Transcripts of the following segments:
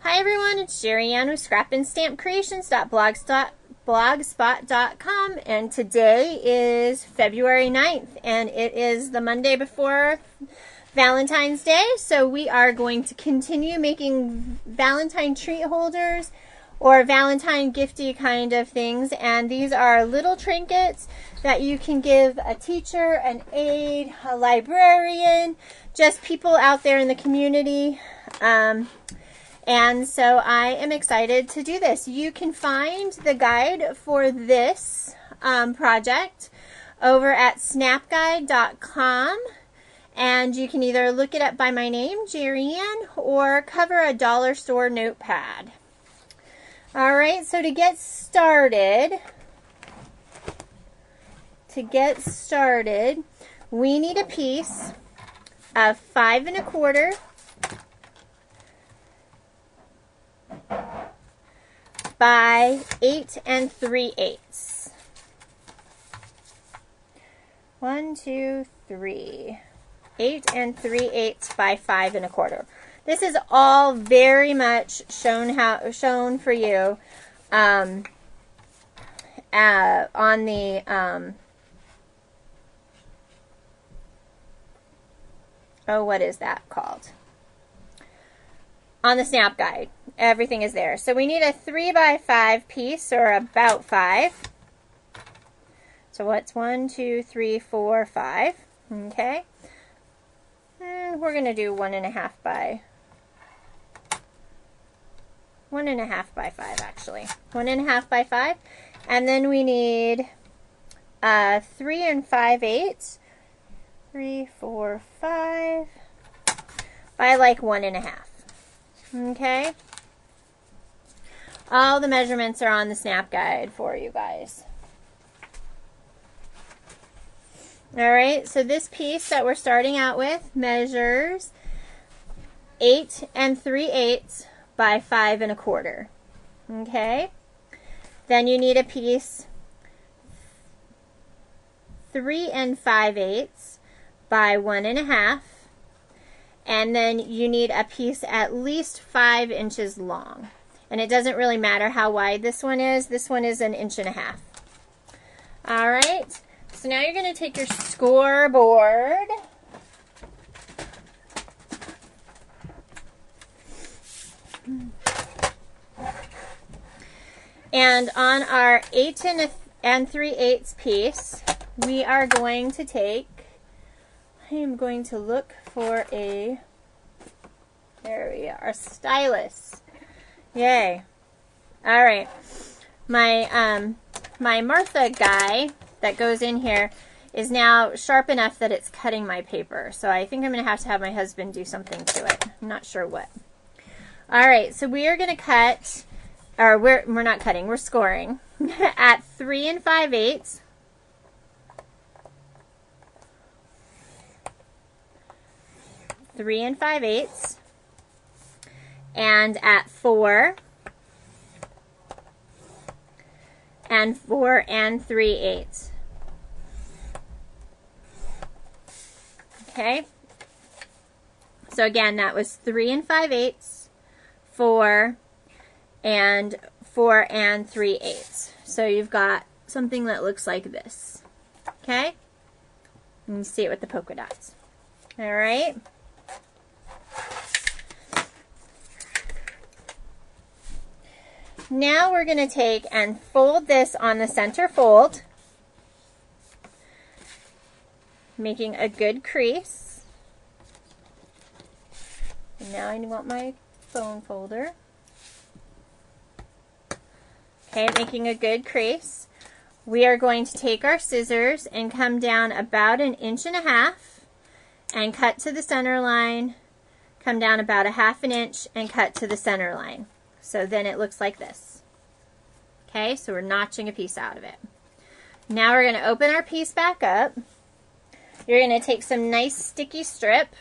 Hi everyone, it's Sherry Ann with scrapandstampcreations.blogspot.com, and today is February 9th and it is the Monday before Valentine's Day, so we are going to continue making Valentine treat holders or Valentine gifty kind of things, and these are little trinkets that you can give a teacher, an aide, a librarian, just people out there in the community. And so I am excited to do this. You can find the guide for this project over at snapguide.com, and you can either look it up by my name, Jerry Ann, or cover a dollar store notepad. All right, so to get started, we need a piece of 5 1/4 by 8 3/8. 1, 2, 3. 8 3/8 by 5 1/4. This is all very much shown for you on the what is that called? On the Snap Guide. Everything is there. So we need a 3 by 5 piece, or about 5. So what's 1, 2, 3, 4, 5? Okay. And we're going to do 1.5 by 5 actually. 1.5 by 5. And then we need 3 5/8. 3, 4, 5 by like 1.5. Okay. All the measurements are on the Snap Guide for you guys. All right, so this piece that we're starting out with measures 8 3/8 by 5 1/4. Okay. Then you need a piece 3 5/8 by 1.5. And then you need a piece at least 5 inches long. And it doesn't really matter how wide this one is. This one is 1.5 inches. All right. So now you're going to take your scoreboard. And on our 8 3/8 piece, we are going to take, I am going to look for there we are, a stylus. Yay. All right. My Martha guy that goes in here is now sharp enough that it's cutting my paper. So I think I'm going to have my husband do something to it. I'm not sure what. All right. So we are going to cut, or we're not cutting, we're scoring at 3 5/8. Three 5/8, and at 4 and 4 3/8. Okay, so again, that was 3 5/8, 4 and 4 3/8. So you've got something that looks like this. Okay, and you see it with the polka dots. All right. Now we're going to take and fold this on the center fold, making a good crease. And now I want my phone folder. Okay, making a good crease. We are going to take our scissors and come down about 1.5 inches and cut to the center line, come down about 1/2 inch and cut to the center line. So then it looks like this. Okay, so we're notching a piece out of it. Now we're going to open our piece back up. You're going to take some nice sticky strip,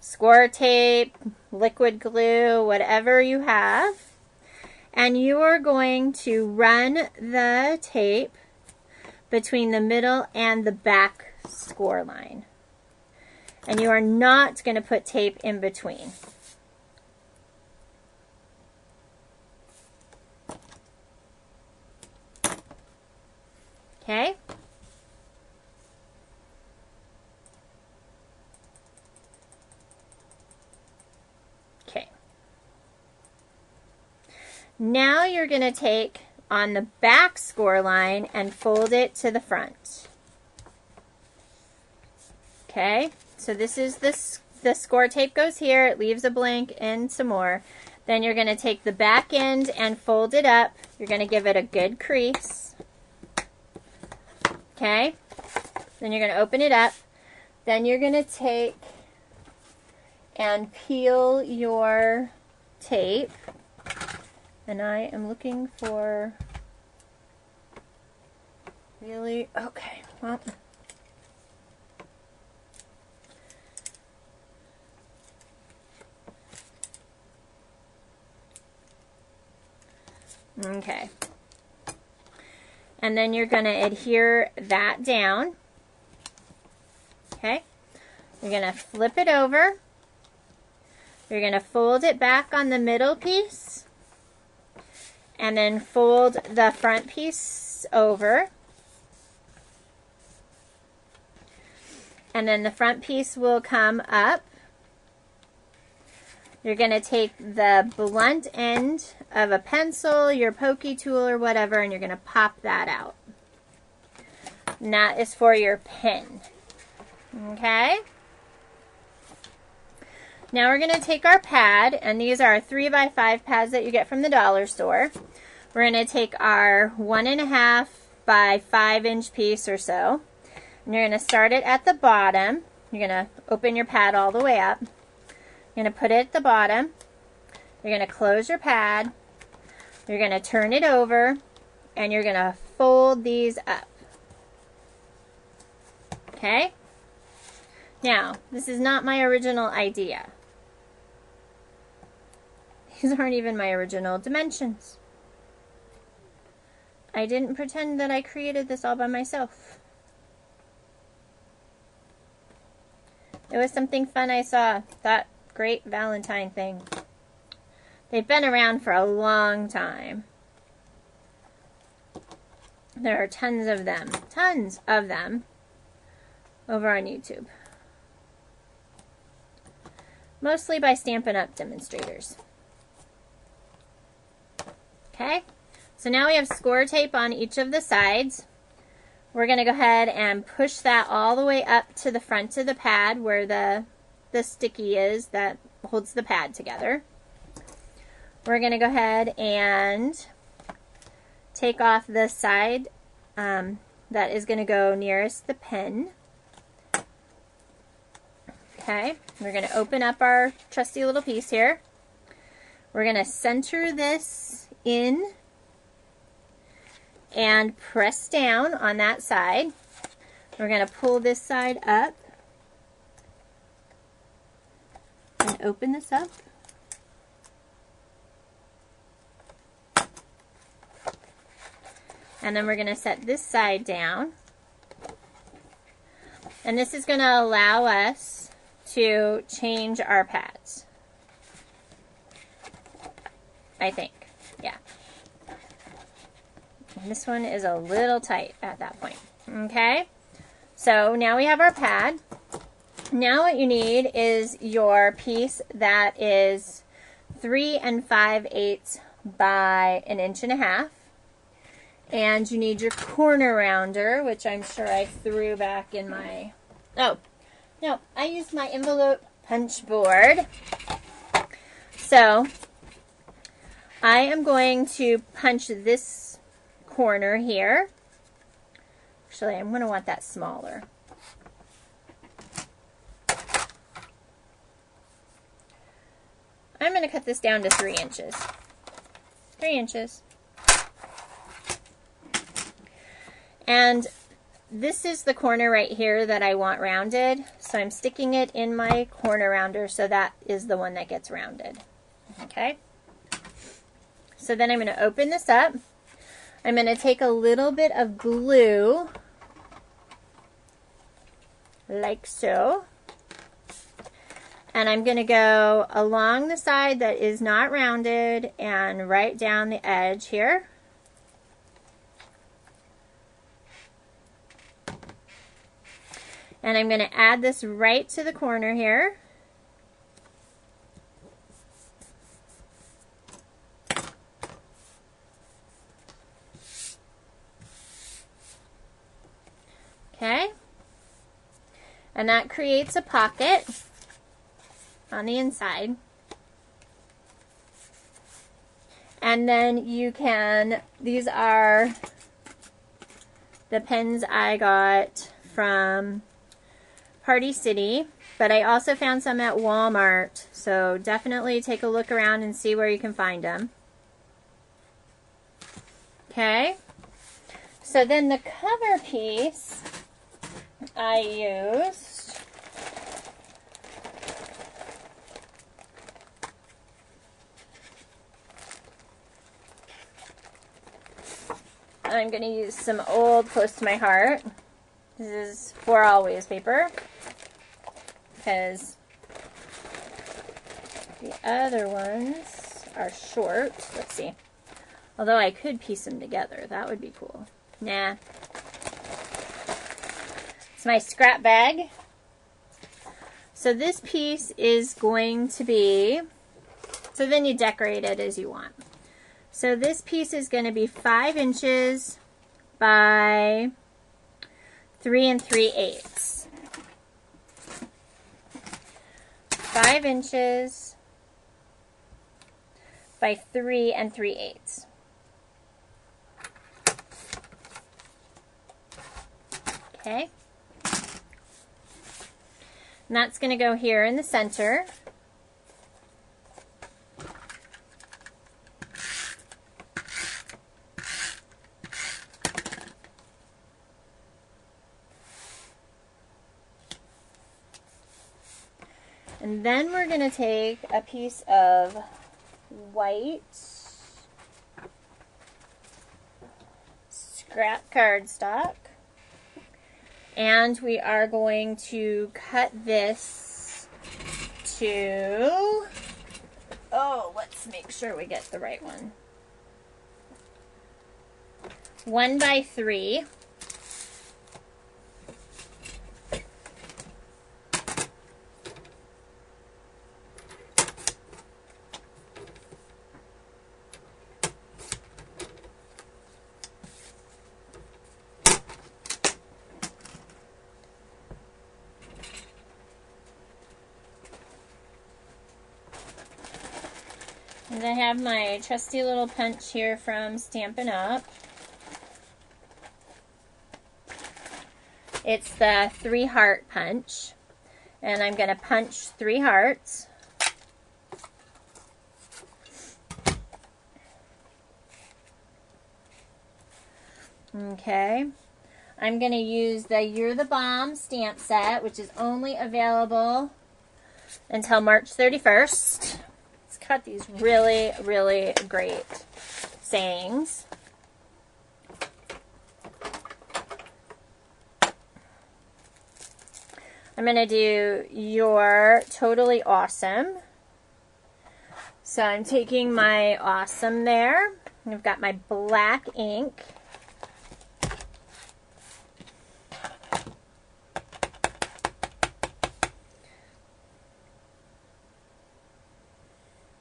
score tape, liquid glue, whatever you have, and you are going to run the tape between the middle and the back score line. And you are not going to put tape in between. Okay? Okay. Now you're going to take on the back score line and fold it to the front. Okay, so this is the score tape goes here, it leaves a blank and some more. Then you're going to take the back end and fold it up. You're going to give it a good crease. Okay, then you're going to open it up. Then you're going to take and peel your tape. And I am looking for really, okay, well. Okay. And then you're going to adhere that down. Okay. You're going to flip it over. You're going to fold it back on the middle piece. And then fold the front piece over. And then the front piece will come up. You're going to take the blunt end of a pencil, your pokey tool or whatever, and you're going to pop that out. And that is for your pen. Okay? Now we're going to take our pad, and these are 3x5 pads that you get from the dollar store. We're going to take our 1.5 by 5 inch piece or so. And you're going to start it at the bottom. You're going to open your pad all the way up. You're going to put it at the bottom. You're going to close your pad. You're going to turn it over. And you're going to fold these up. Okay? Now, this is not my original idea. These aren't even my original dimensions. I didn't pretend that I created this all by myself. It was something fun I saw. That great Valentine thing. They've been around for a long time. There are tons of them over on YouTube. Mostly by Stampin' Up! Demonstrators. Okay, so now we have score tape on each of the sides. We're going to go ahead and push that all the way up to the front of the pad where the sticky is that holds the pad together. We're going to go ahead and take off the side that is going to go nearest the pen. Okay, we're going to open up our trusty little piece here. We're going to center this in and press down on that side. We're going to pull this side up and open this up. And then we're going to set this side down. And this is going to allow us to change our pads. I think. Yeah. And this one is a little tight at that point. Okay? So now we have our pad. Now what you need is your piece that is 3 5/8 by 1.5 inches. And you need your corner rounder, which I'm sure I threw back in my... Oh, no, I used my envelope punch board. So I am going to punch this corner here. Actually, I'm going to want that smaller. I'm going to cut this down to 3 inches. 3 inches. And this is the corner right here that I want rounded. So I'm sticking it in my corner rounder so that is the one that gets rounded. Okay? So then I'm going to open this up. I'm going to take a little bit of glue, like so. And I'm going to go along the side that is not rounded and right down the edge here. And I'm going to add this right to the corner here. Okay. And that creates a pocket on the inside. And then you can, these are the pens I got from Party City, but I also found some at Walmart, so definitely take a look around and see where you can find them. Okay, so then the cover piece I used, I'm going to use some old Close to My Heart. This is For Always paper, because the other ones are short. Let's see. Although I could piece them together. That would be cool. Nah. It's my scrap bag. So this piece is going to be, so then you decorate it as you want. So this piece is going to be 5 inches by 3 3/8. 5 inches by 3 3/8. Okay. And that's going to go here in the center. And then we're going to take a piece of white scrap cardstock, and we are going to cut this to, oh, let's make sure we get the right one. 1 by 3. And I have my trusty little punch here from Stampin' Up. It's the 3 heart punch. And I'm going to punch 3 hearts. Okay. I'm going to use the You're the Bomb stamp set, which is only available until March 31st. Cut these really, really great sayings. I'm going to do You're Totally Awesome. So I'm taking my awesome there. I've got my black ink.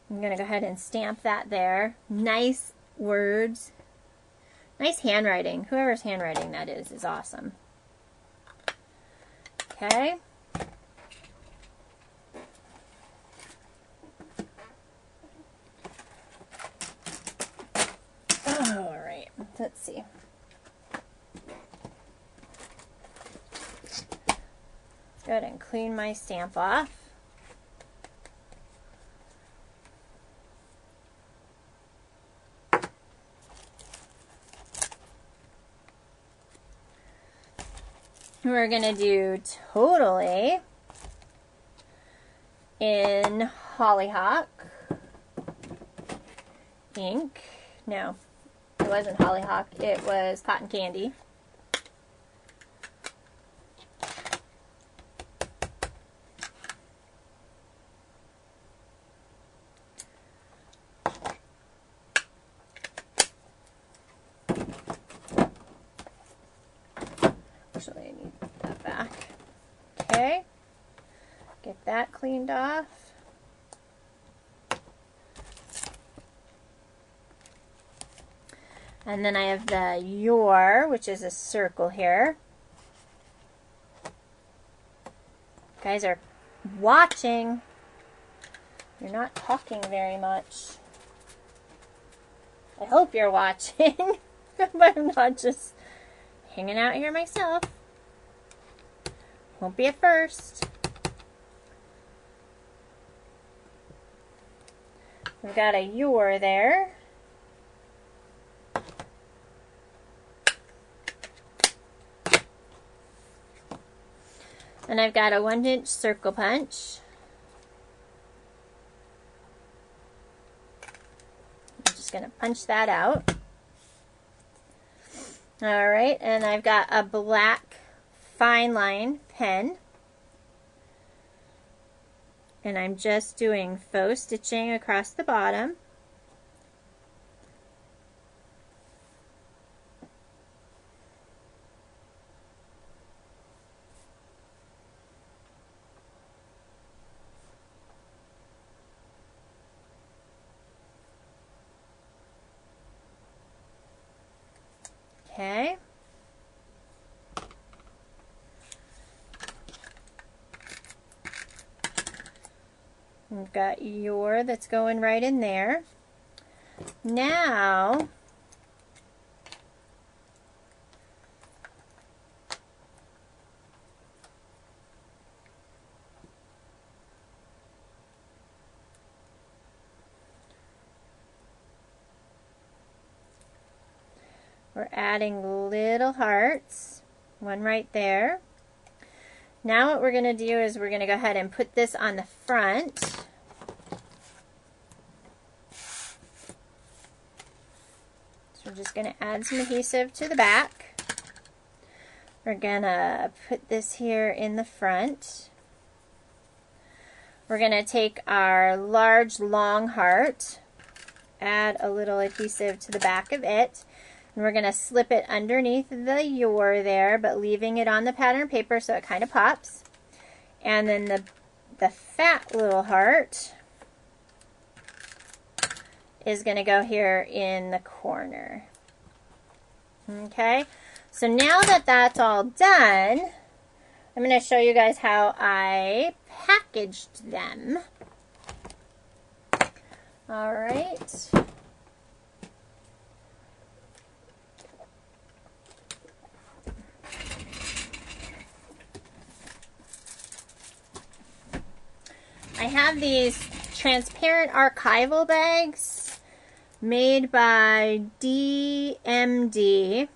I'm going to go ahead and stamp that there. Nice words. Nice handwriting. Whoever's handwriting that is awesome. Okay. All right. Let's see. Let's go ahead and clean my stamp off. We're going to do Totally in Hollyhock ink. No, it wasn't Hollyhock. It was Cotton Candy. Actually, I need that back. get that cleaned off. And then I have the your, which is a circle here. You guys are watching. You're not talking very much. I hope you're watching, but I'm not just hanging out here myself. Won't be at first. We've got a your there. And I've got a 1-inch circle punch. I'm just going to punch that out. Alright, and I've got a black fine line pen. And I'm just doing faux stitching across the bottom. Okay. We've got your that's going right in there. Now, we're adding little hearts, one right there. Now what we're going to do is we're going to go ahead and put this on the front. So we're just going to add some adhesive to the back. We're going to put this here in the front. We're going to take our large long heart, add a little adhesive to the back of it, and we're going to slip it underneath the your there, but leaving it on the pattern paper so it kind of pops. And then the fat little heart is going to go here in the corner. Okay, so now that that's all done, I'm going to show you guys how I packaged them. All right. I have these transparent archival bags made by DMD.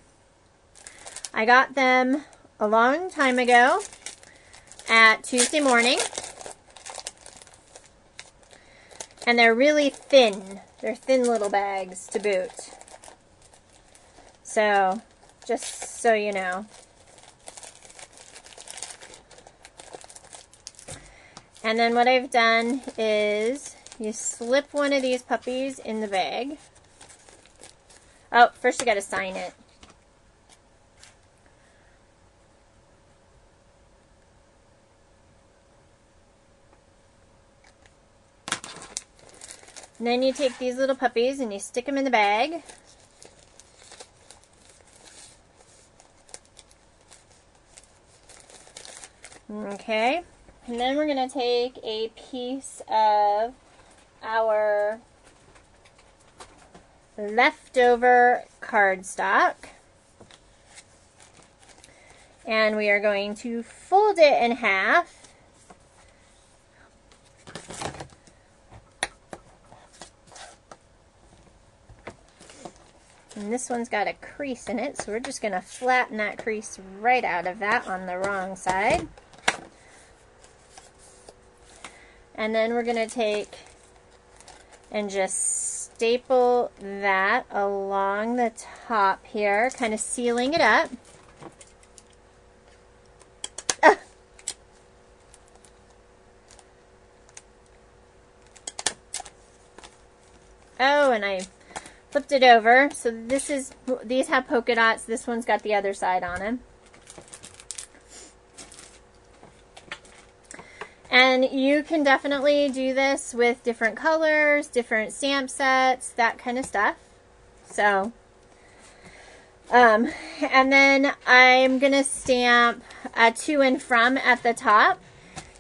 I got them a long time ago at Tuesday Morning. And they're really thin. They're thin little bags to boot. So, just so you know. And then what I've done is you slip one of these puppies in the bag. Oh, first you got to sign it. And then you take these little puppies and you stick them in the bag. Okay. And then we're going to take a piece of our leftover cardstock. And we are going to fold it in half. And this one's got a crease in it, so we're just going to flatten that crease right out of that on the wrong side. And then we're going to take and just staple that along the top here, kind of sealing it up. Oh, and I flipped it over. So these have polka dots. This one's got the other side on them. And you can definitely do this with different colors, different stamp sets, that kind of stuff. So, and then I'm going to stamp a to and from at the top.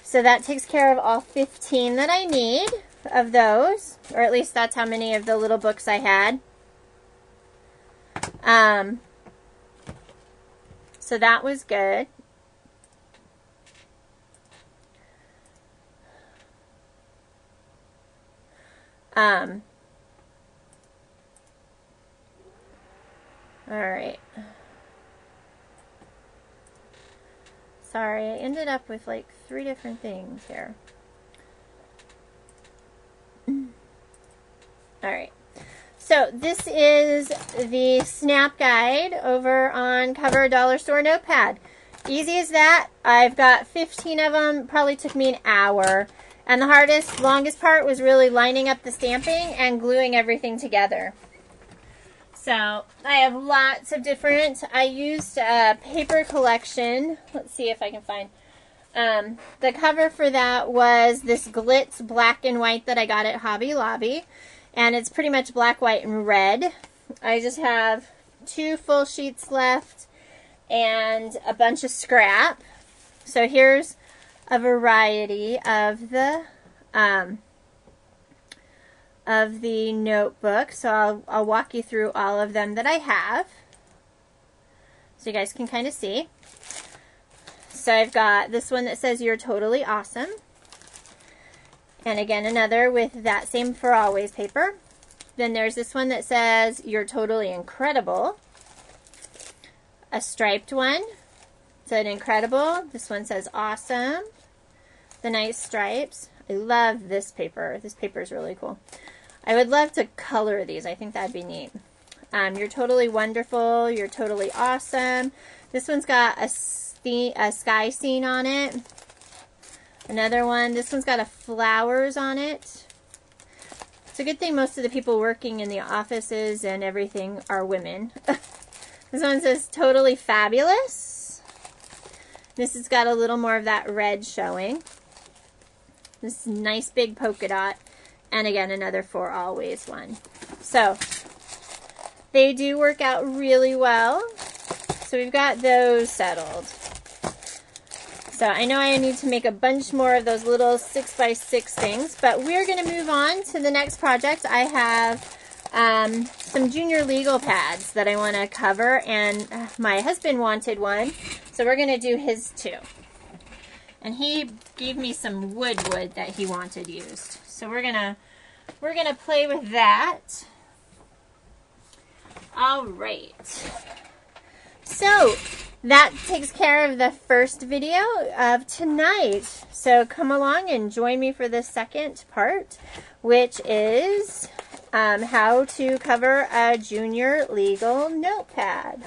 So that takes care of all 15 that I need of those, or at least that's how many of the little books I had. So that was good. All right. Sorry, I ended up with like 3 different things here. All right. So this is the snap guide over on Cover a Dollar Store Notepad. Easy as that. I've got 15 of them. Probably took me an hour. And the hardest, longest part was really lining up the stamping and gluing everything together. So I have lots of different, I used a paper collection. Let's see if I can find. The cover for that was this Glitz black and white that I got at Hobby Lobby. And it's pretty much black, white, and red. I just have 2 full sheets left and a bunch of scrap. So here's a variety of the notebook. So I'll walk you through all of them that I have, so you guys can kind of see. So I've got this one that says "You're Totally Awesome," and again another with that same For Always paper. Then there's this one that says "You're Totally Incredible," a striped one. Said "Incredible." This one says "Awesome." The nice stripes. I love this paper. This paper is really cool. I would love to color these. I think that'd be neat. You're Totally Wonderful. You're Totally Awesome. This one's got a sky scene on it. Another one. This one's got flowers on it. It's a good thing most of the people working in the offices and everything are women. This one says "Totally Fabulous." This has got a little more of that red showing. This nice big polka dot. And again, another For Always one. So, they do work out really well. So we've got those settled. So I know I need to make a bunch more of those little 6x6 things. But we're going to move on to the next project. I have some junior legal pads that I want to cover. And my husband wanted one. So we're going to do his too. And he gave me some wood that he wanted used. So we're gonna play with that. All right. So that takes care of the first video of tonight. So come along and join me for the second part, which is how to cover a junior legal notepad.